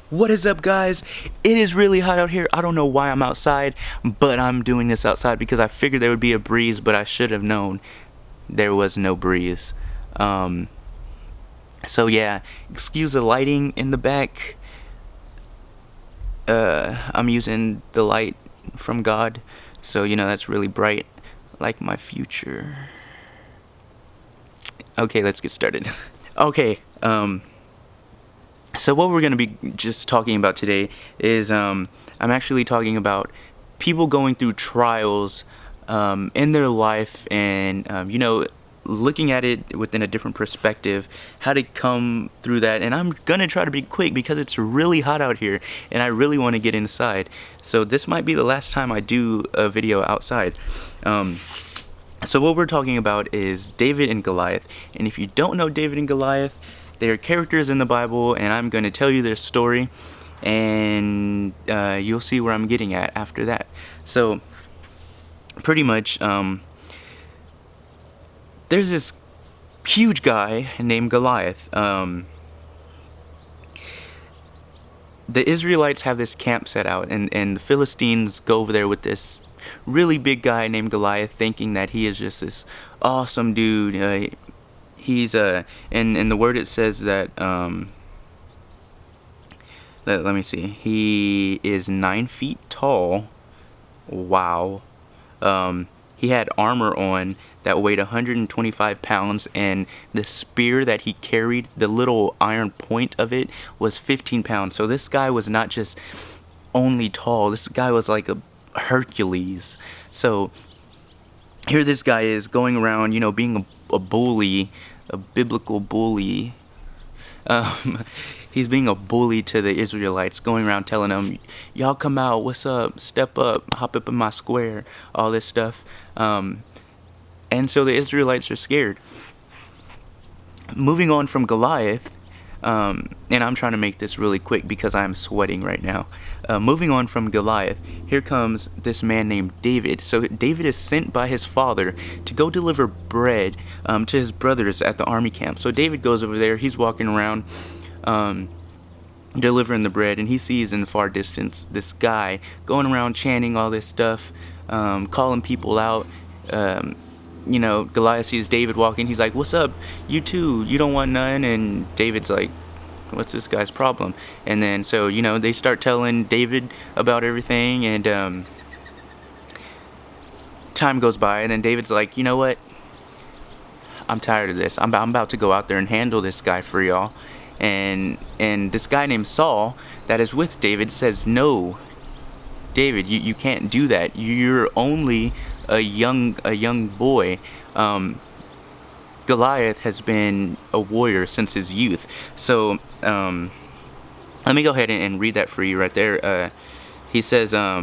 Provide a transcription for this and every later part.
What is up, guys? It is really hot out here. I don't know why I'm outside, but I'm doing this outside because I figured there would be a breeze, but I should have known there was no breeze. So yeah, excuse the lighting in the back. I'm using the light from God, so that's really bright, like my future. Okay, let's get started. Okay, so what we're going to be just talking about today is I'm actually talking about people going through trials in their life, and looking at it within a different perspective, how to come through that. And I'm going to try to be quick because it's really hot out here and I really want to get inside. So this might be the last time I do a video outside. So what we're talking about is David and Goliath. And if you don't know David and Goliath, they are characters in the Bible, and I'm going to tell you their story, and you'll see where I'm getting at after that. So, pretty much, there's this huge guy named Goliath. The Israelites have this camp set out, and the Philistines go over there with this really big guy named Goliath, thinking that he is just this awesome dude. He's in the word it says that let me see, he is 9 feet tall. Wow. He had armor on that weighed 125 pounds, and the spear that he carried, the little iron point of it, was 15 pounds. So this guy was not just only tall, this guy was like a Hercules. So here this guy is going around, being a bully, a biblical bully. He's being a bully to the Israelites, going around telling them, y'all come out, what's up, step up, hop up in my square, all this stuff. And so the Israelites are scared. Moving on from Goliath, and I'm trying to make this really quick because I'm sweating right now. Moving on from Goliath, here comes this man named David. So David is sent by his father to go deliver bread to his brothers at the army camp. So David goes over there. He's walking around delivering the bread, and he sees in the far distance this guy going around chanting all this stuff, calling people out. Goliath sees David walking. He's like, what's up, you too, you don't want none? And David's like, what's this guy's problem? And then so they start telling David about everything, and time goes by, and then David's like, you know what, I'm tired of this. I'm about to go out there and handle this guy for y'all. And this guy named Saul that is with David says, no, David, you can't do that. You're only a young boy. Goliath has been a warrior since his youth. So let me go ahead and read that for you right there. He says, let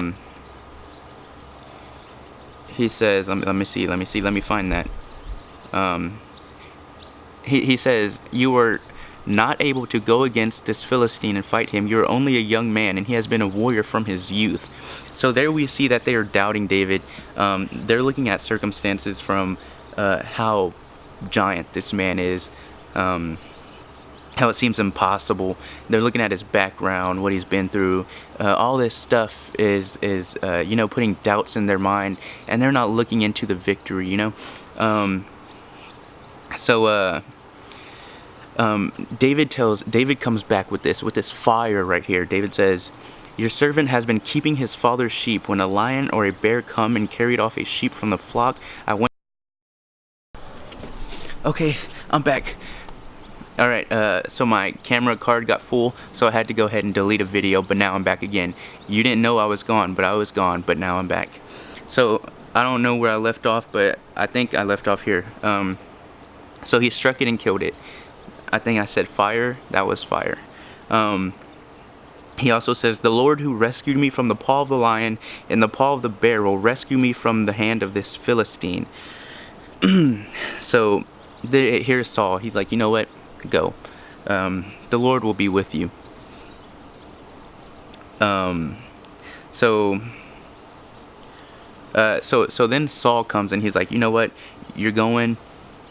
me find that. He says, you are not able to go against this Philistine and fight him. You're only a young man, and he has been a warrior from his youth. So there we see that they are doubting David. They're looking at circumstances from how giant this man is, how it seems impossible. They're looking at his background, what he's been through. All this stuff is putting doubts in their mind, and they're not looking into the victory. David comes back with this fire right here. David says, your servant has been keeping his father's sheep. When a lion or a bear come and carried off a sheep from the flock, I went. Okay, I'm back. Alright, so my camera card got full, so I had to go ahead and delete a video, but now I'm back again. You didn't know I was gone, but I was gone, but now I'm back. So, I don't know where I left off, but I think I left off here. So he struck it and killed it. I think I said fire. That was fire. He also says, the Lord who rescued me from the paw of the lion and the paw of the bear will rescue me from the hand of this Philistine. So here's Saul. He's like, you know what? Go. The Lord will be with you. So then Saul comes and he's like, you know what? You're going.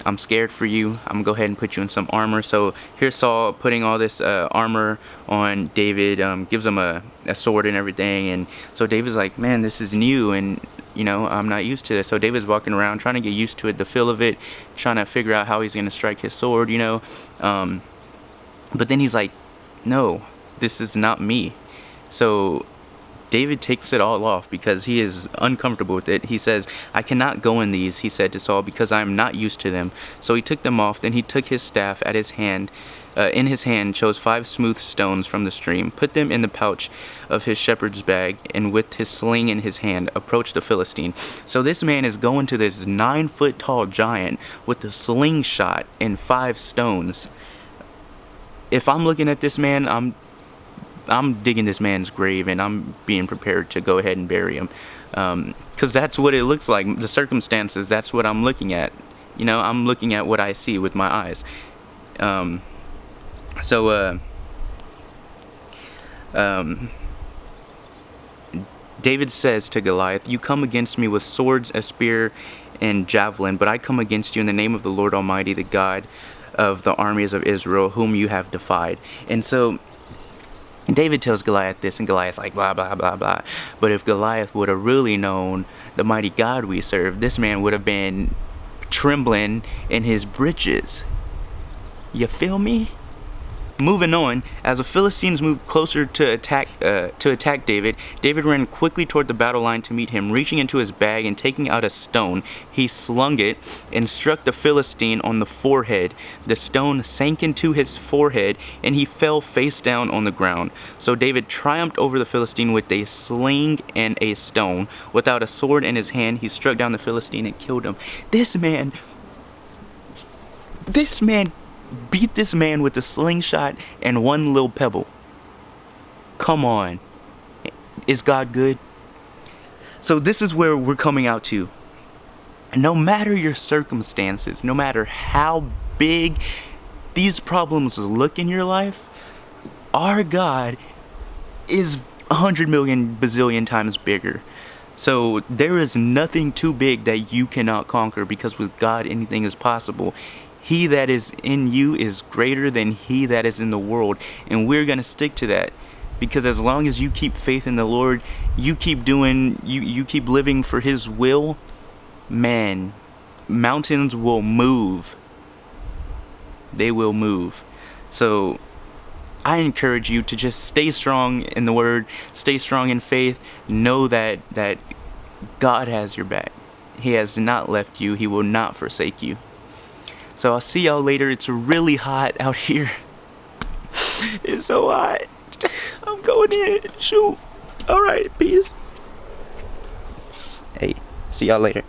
I'm scared for you. I'm gonna go ahead and put you in some armor. So here's Saul putting all this armor on David, gives him a sword and everything. And so David's like, man, this is new, and I'm not used to this. So David's walking around trying to get used to it, the feel of it, trying to figure out how he's gonna strike his sword, but then he's like, no, this is not me. So David takes it all off because he is uncomfortable with it. He says, I cannot go in these, he said to Saul, because I am not used to them. So he took them off. Then he took his staff in his hand, chose 5 smooth stones from the stream, put them in the pouch of his shepherd's bag, and with his sling in his hand, approached the Philistine. So this man is going to this 9-foot tall giant with a slingshot and 5 stones. If I'm looking at this man, I'm digging this man's grave, and I'm being prepared to go ahead and bury him, because that's what it looks like. The circumstances, that's what I'm looking at. I'm looking at what I see with my eyes. David says to Goliath, you come against me with swords, a spear, and javelin, but I come against you in the name of the Lord Almighty, the God of the armies of Israel, whom you have defied. And so David tells Goliath this, and Goliath's like, blah, blah, blah, blah. But if Goliath would have really known the mighty God we serve, this man would have been trembling in his breeches. You feel me? Moving on, as the Philistines moved closer to attack David, David ran quickly toward the battle line to meet him. Reaching into his bag and taking out a stone, he slung it and struck the Philistine on the forehead. The stone sank into his forehead, and he fell face down on the ground. So David triumphed over the Philistine with a sling and a stone. Without a sword in his hand, he struck down the Philistine and killed him. This man beat this man with a slingshot and 1 little pebble. Come on. Is God good? So this is where we're coming out to. No matter your circumstances, no matter how big these problems look in your life, our God is 100 million bazillion times bigger. So there is nothing too big that you cannot conquer, because with God anything is possible. He that is in you is greater than he that is in the world. And we're going to stick to that, because as long as you keep faith in the Lord, you keep living for his will, man, mountains will move. They will move. So I encourage you to just stay strong in the word, stay strong in faith. Know that God has your back. He has not left you. He will not forsake you. So I'll see y'all later. It's really hot out here. It's so hot. I'm going in. Shoot. Alright, peace. Hey, see y'all later.